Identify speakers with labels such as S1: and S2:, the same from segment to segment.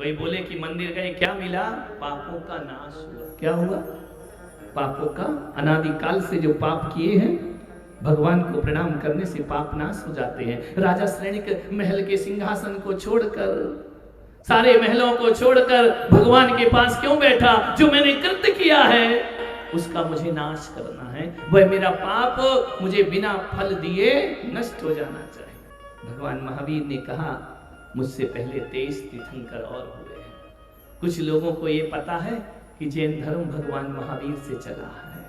S1: कोई बोले कि मंदिर गए क्या मिला? पापों का नाश हुआ। क्या हुआ? पापों का, अनादिकाल से जो पाप किए हैं भगवान को प्रणाम करने से पाप नाश हो जाते हैं। राजा श्रेणिक महल के सिंहासन को छोड़कर, सारे महलों को छोड़कर भगवान के पास क्यों बैठा? जो मैंने कृत्य किया है उसका मुझे नाश करना है, वह मेरा पाप मुझे बिना फल दिए नष्ट हो जाना चाहिए। भगवान महावीर ने कहा मुझसे पहले 23 तीर्थंकर और हुए हैं। कुछ लोगों को यह पता है कि जैन धर्म भगवान महावीर से चला है।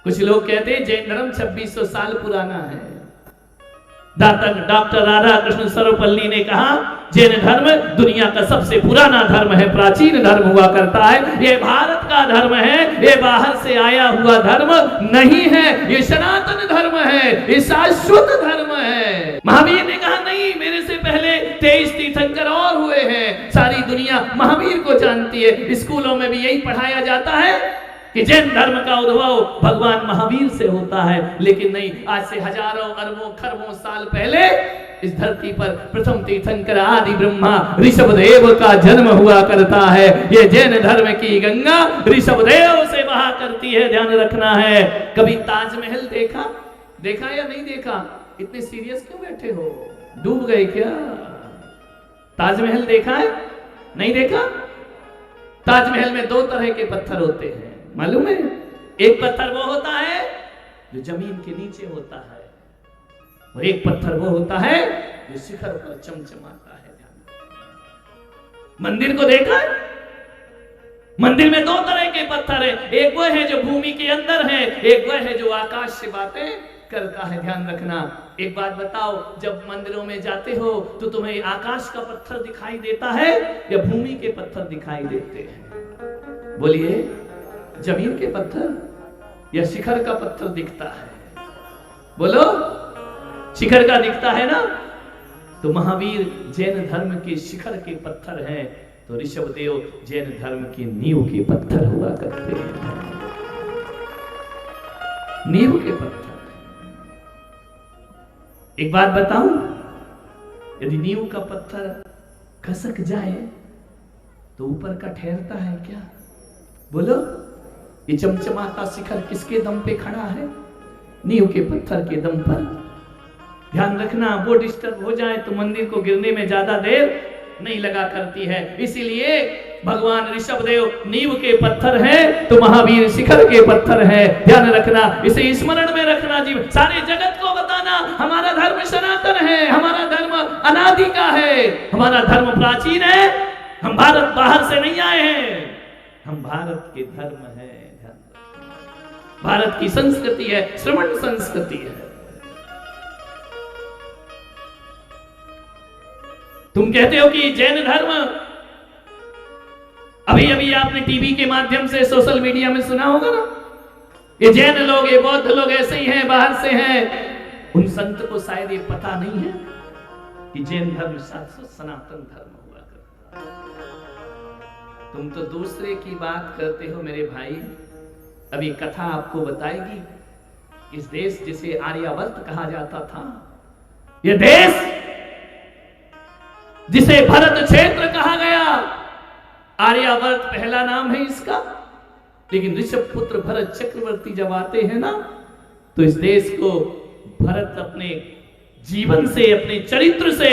S1: कुछ लोग कहते हैं जैन धर्म 2600 साल पुराना है। डॉक्टर राधा कृष्ण सर्वपल्ली ने कहा जैन धर्म दुनिया का सबसे पुराना धर्म है, प्राचीन धर्म हुआ करता है, ये भारत का धर्म है, ये बाहर से आया हुआ धर्म नहीं है, ये सनातन धर्म है, ये शाश्वत धर्म है। महावीर ने कहा नहीं, मेरे से पहले 23 तीर्थंकर और हुए हैं। सारी दुनिया महावीर को जानती है। स्कूलों में भी यही पढ़ाया जाता है कि जैन धर्म का उद्भव भगवान महावीर से होता है, लेकिन नहीं, आज से हजारों अरबों खरबों साल पहले इस धरती पर प्रथम तीर्थंकर आदि ब्रह्मा ऋषभदेव का जन्म हुआ करता है। ये जैन धर्म की गंगा ऋषभदेव से बहा करती है, ध्यान रखना है। कभी ताजमहल देखा या नहीं देखा? इतने सीरियस क्यों बैठे हो? डूब गए क्या? ताजमहल देखा है? नहीं देखा? ताजमहल में 2 तरह के पत्थर होते हैं, मालूम है? एक पत्थर वो होता है जो जमीन के नीचे होता है, और एक पत्थर वो होता है जो शिखर पर चमचमाता है। मंदिर को देखा है? मंदिर में 2 तरह के पत्थर है, एक वो है जो भूमि के अंदर है, एक वो है जो आकाश से बातें करता है। ध्यान रखना। एक बात बताओ, जब मंदिरों में जाते हो तो तुम्हें आकाश का पत्थर दिखाई देता है या भूमि के पत्थर दिखाई देते हैं? बोलिए, जमीन के पत्थर या शिखर का पत्थर दिखता है? बोलो, शिखर का दिखता है ना? तो महावीर जैन धर्म के शिखर के पत्थर हैं, तो ऋषभदेव जैन धर्म की नींव के पत्थर हुआ करते हैं। नींव के पत्थर। एक बात बताऊं, यदि नींव का पत्थर खसक जाए तो ऊपर का ठहरता है क्या? बोलो, ये चमचमाता शिखर किसके दम पे खड़ा है? नींव के पत्थर के दम पर। ध्यान रखना, वो डिस्टर्ब हो जाए तो मंदिर को गिरने में ज्यादा देर नहीं लगा करती है। इसीलिए भगवान ऋषभदेव नींव के पत्थर हैं तो महावीर शिखर के पत्थर हैं। ध्यान रखना, इसे स्मरण में रखना। जी, सारे जगत को बताना हमारा धर्म सनातन है, हमारा धर्म अनादि का है, हमारा धर्म प्राचीन है। हम भारत बाहर से नहीं आए हैं, हम भारत के धर्म है। भारत की संस्कृति है, श्रमण संस्कृति है। तुम कहते हो कि जैन धर्म, अभी आपने टीवी के माध्यम से सोशल मीडिया में सुना होगा ना, ये जैन लोग, ये बौद्ध लोग ऐसे ही हैं, बाहर से हैं। उन संत को शायद ये पता नहीं है कि जैन धर्म शाश्वत सनातन धर्म हुआ करता है। तुम तो दूसरे की बात करते हो मेरे भाई। अभी कथा आपको बताएगी, इस देश जिसे आर्यावर्त कहा जाता था, यह देश जिसे भरत क्षेत्र कहा गया, आर्यावर्त पहला नाम है इसका। लेकिन ऋषभ पुत्र भरत चक्रवर्ती जब आते हैं ना, तो इस देश को भरत अपने जीवन से, अपने चरित्र से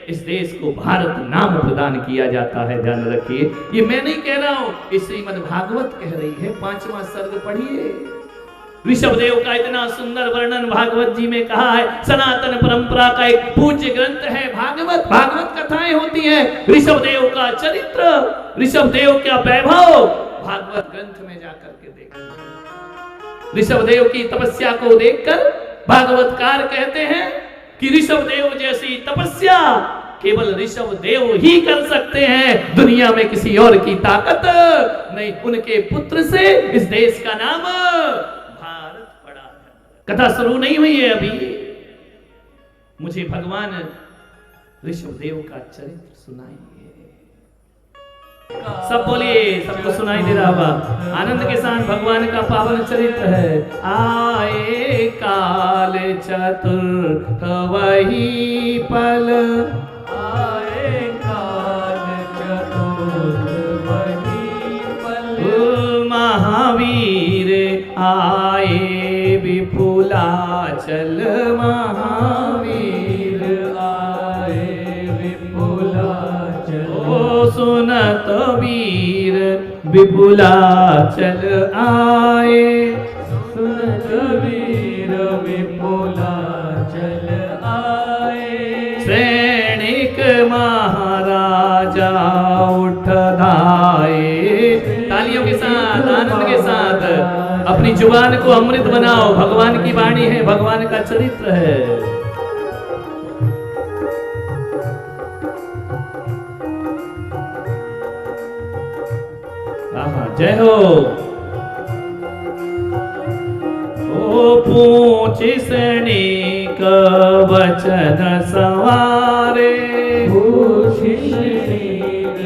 S1: इस देश को भारत नाम प्रदान किया जाता है। ध्यान रखिए, ये मैं नहीं कह रहा हूं, ये श्रीमद् भागवत कह रही है। 5वां सर्ग पढ़िए। ऋषभदेव का इतना सुंदर वर्णन भागवत जी में कहा है। सनातन परंपरा का एक पूज्य ग्रंथ है भागवत। भागवत कथाएं होती हैं, ऋषभदेव का चरित्र, ऋषभदेव का वैभव भागवत ग्रंथ में जाकर के देखा। ऋषभदेव की तपस्या को देखकर भागवतकार कहते हैं कि ऋषभदेव जैसी तपस्या केवल ऋषभदेव ही कर सकते हैं, दुनिया में किसी और की ताकत नहीं। उनके पुत्र से इस देश का नाम भारत पड़ा है। कथा शुरू नहीं हुई है अभी, मुझे भगवान ऋषभदेव का चरित्र सुनाइए। सब बोलिए, सबको सुनाई दे रहा होगा। आनंद के साथ भगवान का पावन चरित्र है। आए काल चतुर्थ वही पल, आए काल आए विपुलाचल महावीर आए विपुलाचल। ओ सुनत वीर विपुलाचल आए, सुनत वीर विपुलाचल आए। सैनिक महाराजा उठ धाए। तालियों के साथ, आनंद के साथ अपनी जुबान को अमृत बनाओ। भगवान की वाणी है, भगवान का चरित्र है। जय हो। ओ पूछ सैनिक वचन सवारे, पूछ सैनिक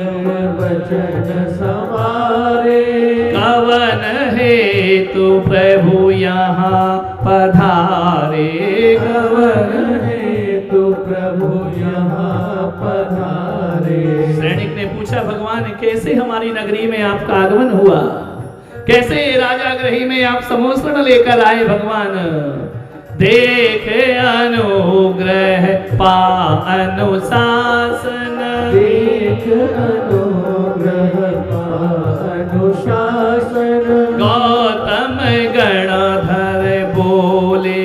S1: वचन सवारे। कवन हेतु प्रभु यहाँ पधारे, कवन हेतु प्रभु यहाँ पधारे। सैनिक ने पूछा, भगवान कैसे हमारी नगरी में आपका आगमन हुआ, कैसे राजा गृही में आप समोषण लेकर आए भगवान। देख अनुग्रह पा अनुशासन, देख अनुग्रह पा अनुशासन। गौतम गणधर बोले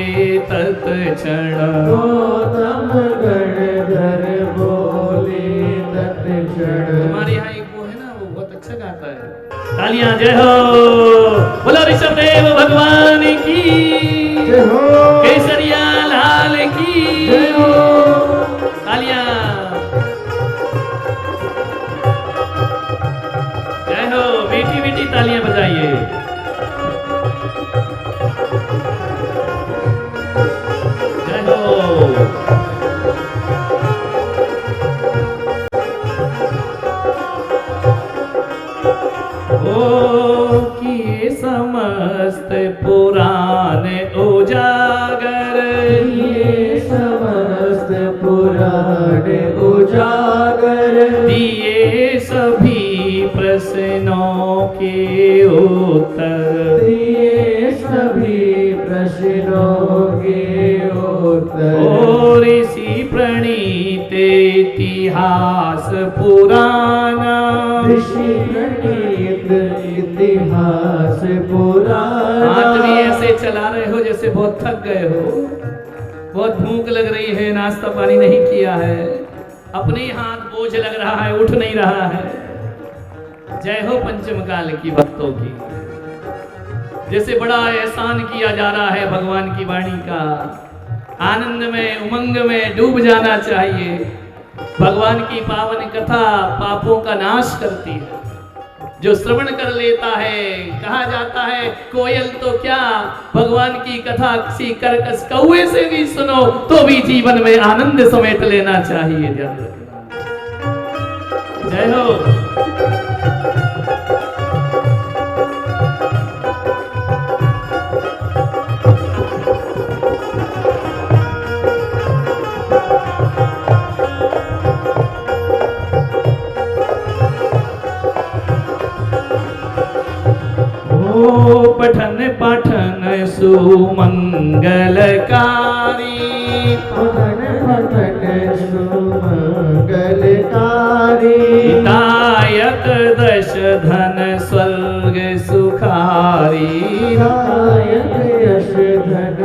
S1: तत्क्षण, गौतम गणधर बोले तत्क्षण। हमारे यहाँ एक वो है ना, वो बहुत अच्छा गाता है। तालियां जय हो। बोलो ऋषभदेव भगवान की जय हो, केसरिया लाल की जय हो। तालियां जय हो, मीठी मीठी तालियां बजाइए। जय हो। किए समस्त पुराण उजागर, किए समस्त पुराण उजागर। दिए सभी प्रश्नों के उत्तर, दिए सभी प्रश्नों के उत्तर। और ऋषि प्रणीत इतिहास पुराना, ऋषि प्रणीत इतिहास पुराना। हाथ भी ऐसे चला रहे हो जैसे बहुत थक गए हो, बहुत भूख लग रही है, नाश्ता पानी नहीं किया है, अपने हाथ बोझ लग रहा है, उठ नहीं रहा है। जय हो पंचम काल की भक्तों की, जैसे बड़ा एहसान किया जा रहा है भगवान की वाणी का। आनंद में उमंग में डूब जाना चाहिए। भगवान की पावन कथा पापों का नाश करती है। जो श्रवण कर लेता है, कहा जाता है कोयल तो क्या, भगवान की कथा किसी कर्कश कौवे से भी सुनो तो भी जीवन में आनंद समेट लेना चाहिए। जय हो। पठन पाठन सुमंगलकारी, पठन पाठन सुमंगलकारी। दायक दश धन स्वर्ग सुखारी, दायक दश धन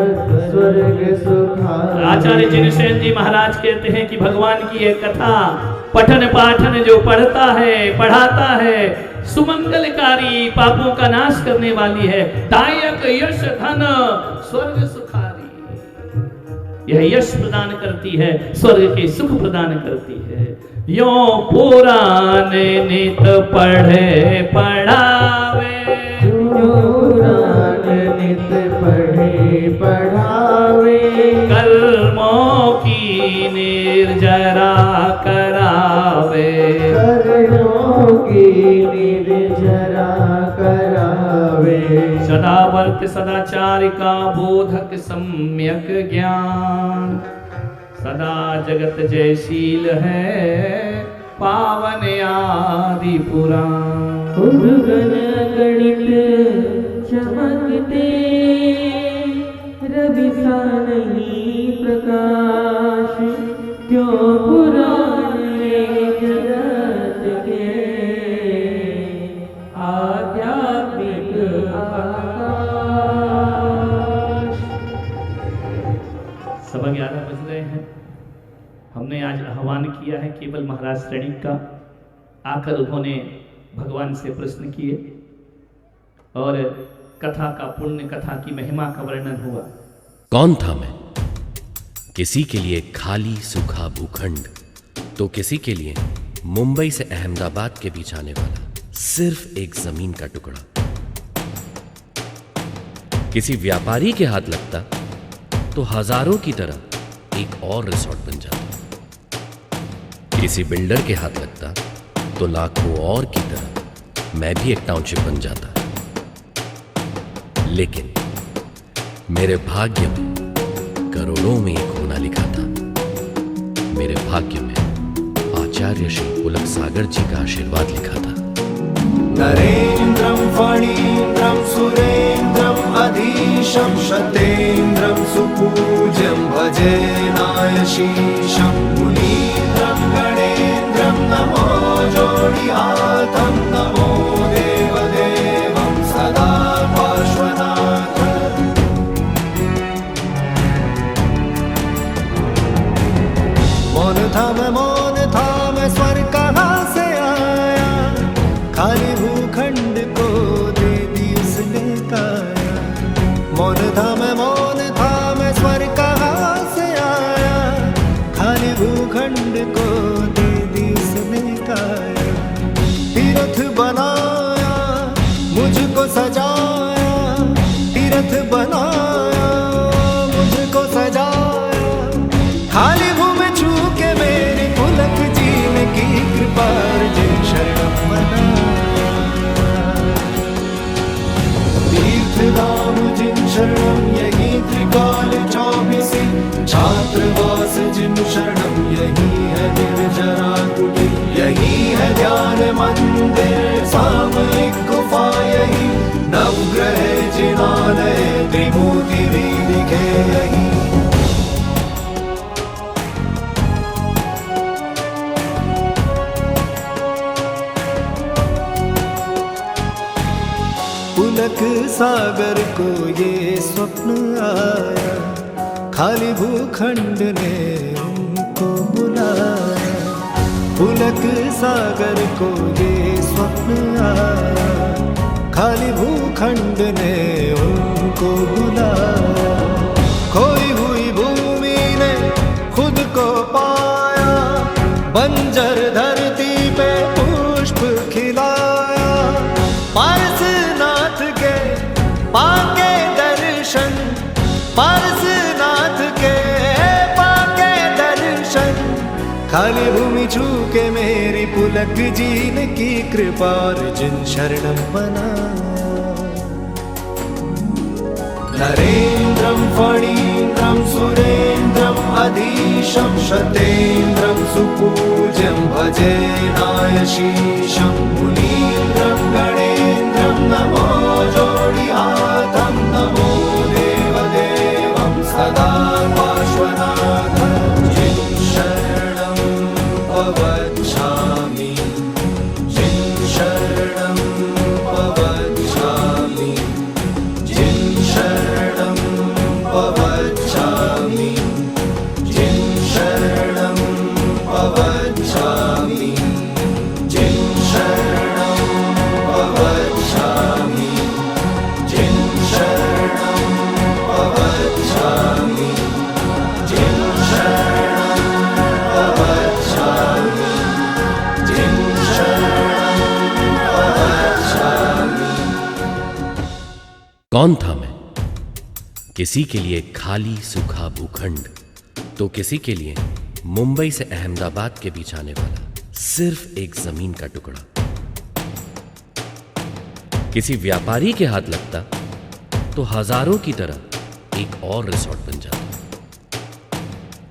S1: स्वर्ग सुखारी। आचार्य जिनसेन जी महाराज कहते हैं कि भगवान की एक कथा पठन पाठन जो पढ़ता है, पढ़ाता है, सुमंगलकारी, पापों का नाश करने वाली है। दायक यश धन स्वर्ग सुखारी, यह यश प्रदान करती है, स्वर्ग के सुख प्रदान करती है। यो पुराण नित पढ़े पढ़ावे, पुराण नित पढ़े पढ़ावे। कर्मों की निर्जरा करावे, कर्मों की निर्जरा करावे। सदावर्त सदाचार का बोधक सम्यक ज्ञान, सदा जगत जयशील है पावन आदि पुराण। गण गणित
S2: चमकते रवि सा नहीं प्रकाश, क्यों पुराने जगत के आध्यात्मिक आकाश।
S1: 11:15 बज रहे हैं। हमने आज आह्वान किया है केवल महाराज श्रेणी का। आकर उन्होंने भगवान से प्रश्न किए और कथा का पुण्य, कथा की महिमा का वर्णन हुआ।
S3: कौन था मैं? किसी के लिए खाली सूखा भूखंड, तो किसी के लिए मुंबई से अहमदाबाद के बीच आने वाला सिर्फ एक जमीन का टुकड़ा। किसी व्यापारी के हाथ लगता तो हजारों की तरह एक और रिसोर्ट बन जाता। किसी बिल्डर के हाथ लगता तो लाखों और की तरह मैं भी एक टाउनशिप बन जाता। लेकिन मेरे भाग्य में करोड़ों में एक होना लिखा था। मेरे भाग्य में आचार्य श्री पुलक सागर जी का आशीर्वाद लिखा था।
S4: नरेन्द्रं फणीन्द्रं सुरेन्द्रं अधीशं शतेन्द्रं सुपूज्यं भजे नायशीशं मुनीन्द्रं गणेन्द्रं नमो जोडिहातं नमो देवदेवं सदा पार्श्वनाथ। मौन था मैं स्वर्ग कहाँ से आया, खाली भूखंड को दे दी उसने काया। मौन था मैं स्वर्ग कहाँ से आया, खाली भूखंड को दे दी उसने काया। तीर्थ बनाया मुझको सजाया, तीर्थ बनाया मुझको सजाया। खाली भूमि छू के मेरी पुलक जीने की कृपा अर्जुन शरणम मना। तीर्थधाम जिन शरणम यही त्रिकाल 24 छात्रवास जिन शरणम यही है निर्जरा कुटी, यही है ध्यान मंदिर सामयिक गुफा, यही नवग्रह जिनालय त्रिमूर्ति भी दिखे यही। पुलक सागर को ये स्वप्न आया, खाली भूखंड ने उनको बुलाया। पुलक सागर को ये स्वप्न आया, खाली भूखंड ने उनको बुलाया। खोई हुई भूमि ने खुद को पाया, बंजर धरती पे पुष्प खिलाया। पारसनाथ के पाके दर्शन, पारसनाथ के पाके दर्शन। खाली भूमि छू के मेरी पुलक जीने की कृपा अर्जुन शरणम बना। नरेन्द्रं फणीन्द्रं सुरेन्द्रं अधीशं शतेन्द्रं सुपूज्यं भजे नायशीशं मुनीन्द्रं गणेन्द्रं नमो जोडिहातं नमो देवदेवं सदा पार्श्वनाथ। जिन शरणं पवच्छामि, जिन शरणं पवच्छामि, जिन शरणं पवच्छामि, जिन शरणं पवच्छामि, जिन शरणं पवच्छामि, जिन शरणं पवच्छामि, जिन शरणं पवच्छामि, जिन शरणं पवच्छामि।
S3: कौन था मैं? किसी के लिए खाली सूखा भूखंड, तो किसी के लिए मुंबई से अहमदाबाद के बीच आने वाला सिर्फ एक जमीन का टुकड़ा। किसी व्यापारी के हाथ लगता तो हजारों की तरह एक और रिसोर्ट बन जाता।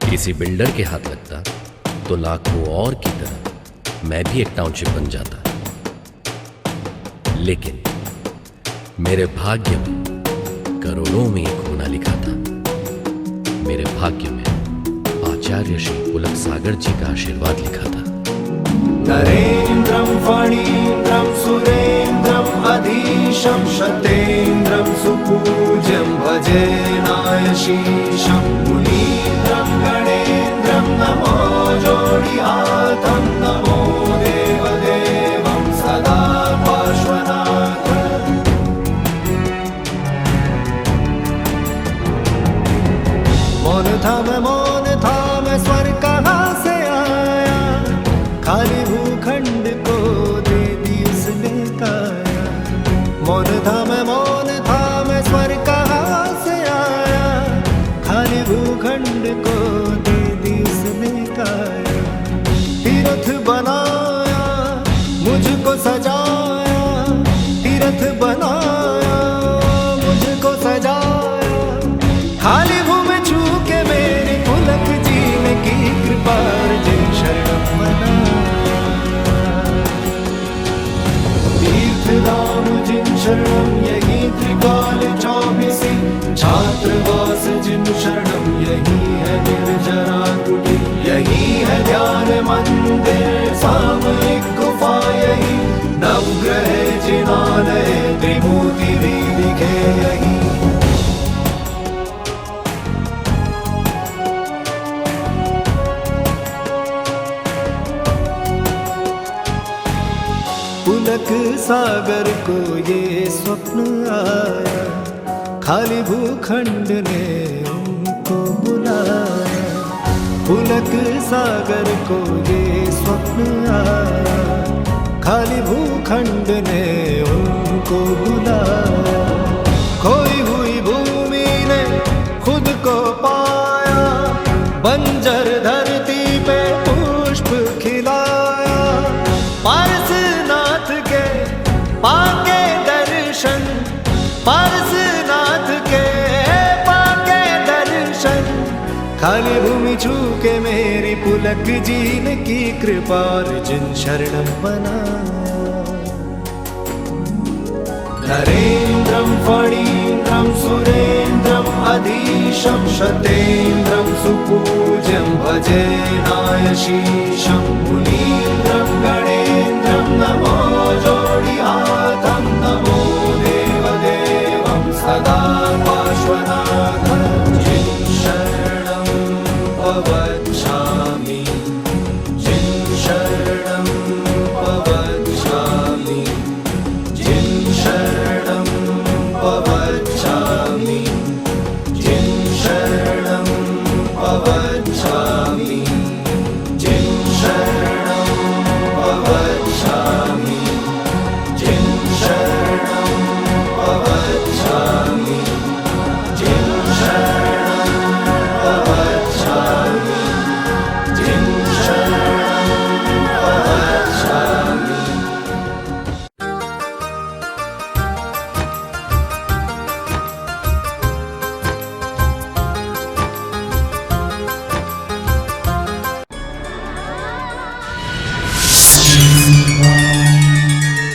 S3: किसी बिल्डर के हाथ लगता तो लाखों और की तरह मैं भी एक टाउनशिप बन जाता। लेकिन मेरे भाग्य में करोड़ों में एक होना लिखा था। मेरे भाग्य में आचार्य श्री पुलक सागर जी का आशीर्वाद लिखा था।
S4: नरेन्द्रं फणीन्द्रं सुरेन्द्रं अधीशं शतेन्द्रं सुपूज्यं भजे नायशीशं मुनीन्द्रं गणेन्द्रं नमो जोडिहातं नमो देवदेवं सदा पार्श्वनाथ। मौन था मैं स्वर कहाँ से आया, खाली भूखंड को दे दी उसने काया। मौन था मैं स्वर कहाँ से आया, खाली भूखंड को दे दी उसने काया। तीर्थ बनाया मुझको सजाया, तीर्थ बनाया मुझको सजाया। खाली भूमि छू के मेरे पुलक जी ने की कृपा अर्जुन शरणम मना। तीर्थधाम जिन शरणम यही त्रिकाल चौबीसी, छात्रवास जिन शरणम यही है निर्जरा कुटी। यही है ध्यान मंदिर सामयिक गुफा, यही नवग्रह जिनालय त्रिमूर्ति भी दिखे यही। पुलक सागर को ये स्वप्न आया, खाली भूखंड ने उनको बुलाया। पुलक सागर को ये स्वप्न आया, खाली भूखंड ने उनको बुलाया। खोई हुई भूमि ने खुद को पाया, बंजर धरती पे पुष्प खिलाया। पारसनाथ के पाके दर्शन, पारसनाथ के पाके दर्शन। खाली भूमि छू के मेरी पुलक जी ने की कृपा अर्जुन शरणम बना। नरेन्द्रं फणीन्द्रं सुरेन्द्रं अधीशं शतेन्द्रं सुपूज्यं भजे नायशीशं मुनीन्द्रं गणेन्द्रं नमो जोडिहातं नमो देवदेवं सदा पार्श्वनाथ। जिन शरणं प्रवक्ष्यामि, जिन शरणं प्रवक्ष्यामि, जिन शरणं प्रवक्ष्यामि।